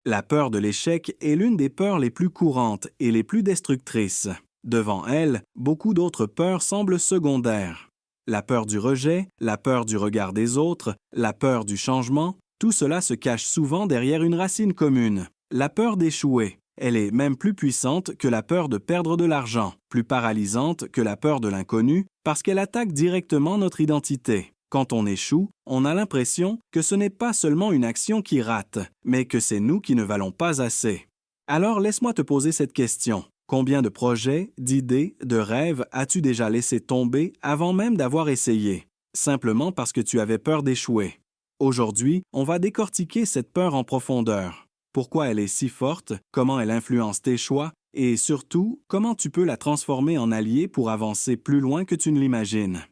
La peur de l'échec est l'une des peurs les plus courantes et les plus destructrices. Devant elle, beaucoup d'autres peurs semblent secondaires. La peur du rejet, la peur du regard des autres, la peur du changement, tout cela se cache souvent derrière une racine commune, la peur d'échouer. Elle est même plus puissante que la peur de perdre de l'argent, plus paralysante que la peur de l'inconnu, parce qu'elle attaque directement notre identité. Quand on échoue, on a l'impression que ce n'est pas seulement une action qui rate, mais que c'est nous qui ne valons pas assez. Alors laisse-moi te poser cette question. Combien de projets, d'idées, de rêves as-tu déjà laissé tomber avant même d'avoir essayé, simplement parce que tu avais peur d'échouer? Aujourd'hui, on va décortiquer cette peur en profondeur. Pourquoi elle est si forte, comment elle influence tes choix, et surtout, comment tu peux la transformer en allié pour avancer plus loin que tu ne l'imagines.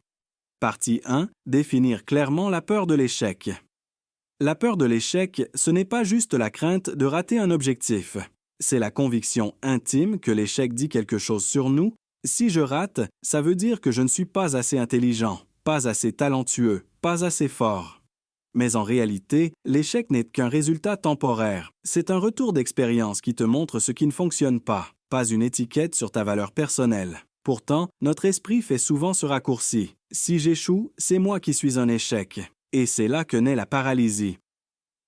Partie 1. Définir clairement la peur de l'échec. La peur de l'échec, ce n'est pas juste la crainte de rater un objectif. C'est la conviction intime que l'échec dit quelque chose sur nous. Si je rate, ça veut dire que je ne suis pas assez intelligent, pas assez talentueux, pas assez fort. Mais en réalité, l'échec n'est qu'un résultat temporaire. C'est un retour d'expérience qui te montre ce qui ne fonctionne pas une étiquette sur ta valeur personnelle. Pourtant, notre esprit fait souvent ce raccourci. Si j'échoue, c'est moi qui suis un échec. Et c'est là que naît la paralysie.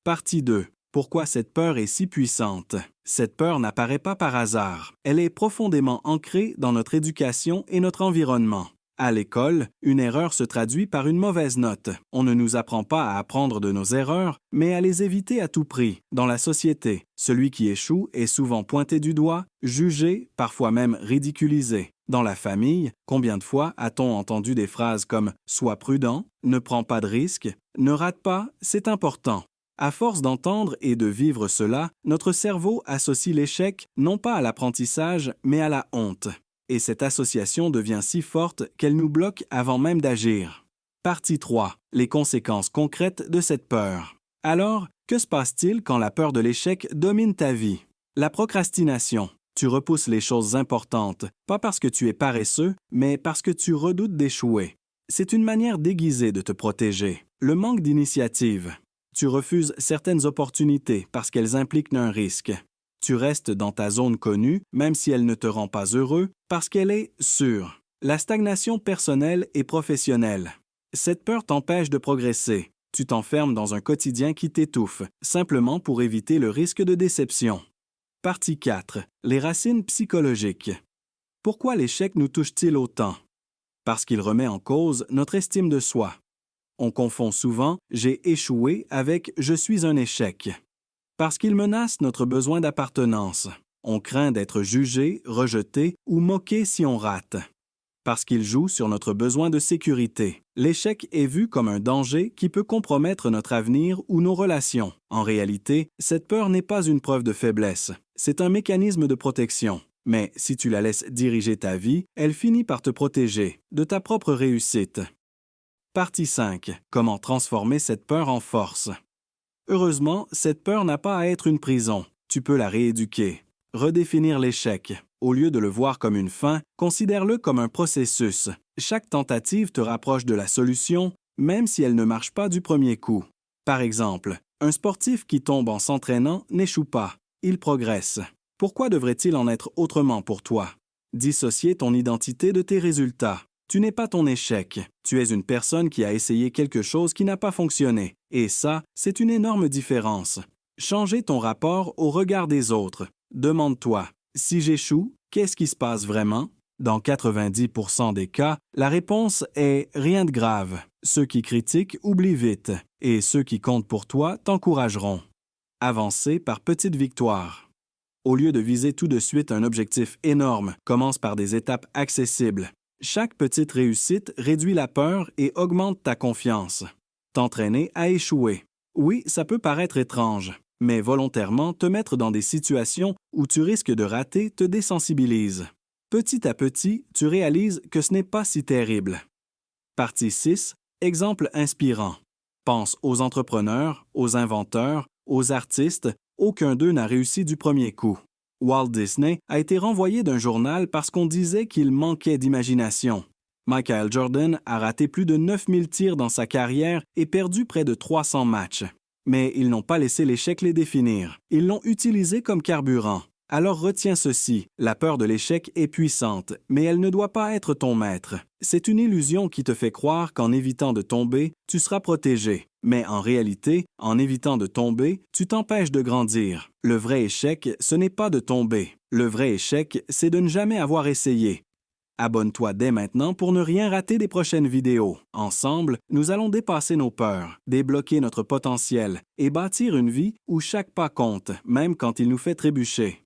Partie 2. Pourquoi cette peur est si puissante? Cette peur n'apparaît pas par hasard. Elle est profondément ancrée dans notre éducation et notre environnement. À l'école, une erreur se traduit par une mauvaise note. On ne nous apprend pas à apprendre de nos erreurs, mais à les éviter à tout prix. Dans la société, celui qui échoue est souvent pointé du doigt, jugé, parfois même ridiculisé. Dans la famille, combien de fois a-t-on entendu des phrases comme « Sois prudent »,« Ne prends pas de risques »,« Ne rate pas, c'est important ». À force d'entendre et de vivre cela, notre cerveau associe l'échec non pas à l'apprentissage, mais à la honte. Et cette association devient si forte qu'elle nous bloque avant même d'agir. Partie 3. Les conséquences concrètes de cette peur. Alors, que se passe-t-il quand la peur de l'échec domine ta vie? La procrastination. Tu repousses les choses importantes, pas parce que tu es paresseux, mais parce que tu redoutes d'échouer. C'est une manière déguisée de te protéger. Le manque d'initiative. Tu refuses certaines opportunités parce qu'elles impliquent un risque. Tu restes dans ta zone connue, même si elle ne te rend pas heureux, parce qu'elle est sûre. La stagnation personnelle et professionnelle. Cette peur t'empêche de progresser. Tu t'enfermes dans un quotidien qui t'étouffe, simplement pour éviter le risque de déception. Partie 4. Les racines psychologiques. Pourquoi l'échec nous touche-t-il autant? Parce qu'il remet en cause notre estime de soi. On confond souvent « j'ai échoué » avec « je suis un échec ». Parce qu'il menace notre besoin d'appartenance. On craint d'être jugé, rejeté ou moqué si on rate. Parce qu'il joue sur notre besoin de sécurité. L'échec est vu comme un danger qui peut compromettre notre avenir ou nos relations. En réalité, cette peur n'est pas une preuve de faiblesse. C'est un mécanisme de protection. Mais si tu la laisses diriger ta vie, elle finit par te protéger de ta propre réussite. Partie 5. Comment transformer cette peur en force? Heureusement, cette peur n'a pas à être une prison. Tu peux la rééduquer. Redéfinir l'échec. Au lieu de le voir comme une fin, considère-le comme un processus. Chaque tentative te rapproche de la solution, même si elle ne marche pas du premier coup. Par exemple, un sportif qui tombe en s'entraînant n'échoue pas. Il progresse. Pourquoi devrait-il en être autrement pour toi? Dissocier ton identité de tes résultats. Tu n'es pas ton échec. Tu es une personne qui a essayé quelque chose qui n'a pas fonctionné. Et ça, c'est une énorme différence. Changer ton rapport au regard des autres. Demande-toi, si j'échoue, qu'est-ce qui se passe vraiment? Dans 90% des cas, la réponse est rien de grave. Ceux qui critiquent oublient vite. Et ceux qui comptent pour toi t'encourageront. Avancer par petites victoires. Au lieu de viser tout de suite un objectif énorme, commence par des étapes accessibles. Chaque petite réussite réduit la peur et augmente ta confiance. T'entraîner à échouer. Oui, ça peut paraître étrange, mais volontairement te mettre dans des situations où tu risques de rater te désensibilise. Petit à petit, tu réalises que ce n'est pas si terrible. Partie 6. Exemple inspirant. Pense aux entrepreneurs, aux inventeurs, aux artistes, aucun d'eux n'a réussi du premier coup. Walt Disney a été renvoyé d'un journal parce qu'on disait qu'il manquait d'imagination. Michael Jordan a raté plus de 9000 tirs dans sa carrière et perdu près de 300 matchs. Mais ils n'ont pas laissé l'échec les définir. Ils l'ont utilisé comme carburant. Alors retiens ceci, la peur de l'échec est puissante, mais elle ne doit pas être ton maître. C'est une illusion qui te fait croire qu'en évitant de tomber, tu seras protégé. Mais en réalité, en évitant de tomber, tu t'empêches de grandir. Le vrai échec, ce n'est pas de tomber. Le vrai échec, c'est de ne jamais avoir essayé. Abonne-toi dès maintenant pour ne rien rater des prochaines vidéos. Ensemble, nous allons dépasser nos peurs, débloquer notre potentiel et bâtir une vie où chaque pas compte, même quand il nous fait trébucher.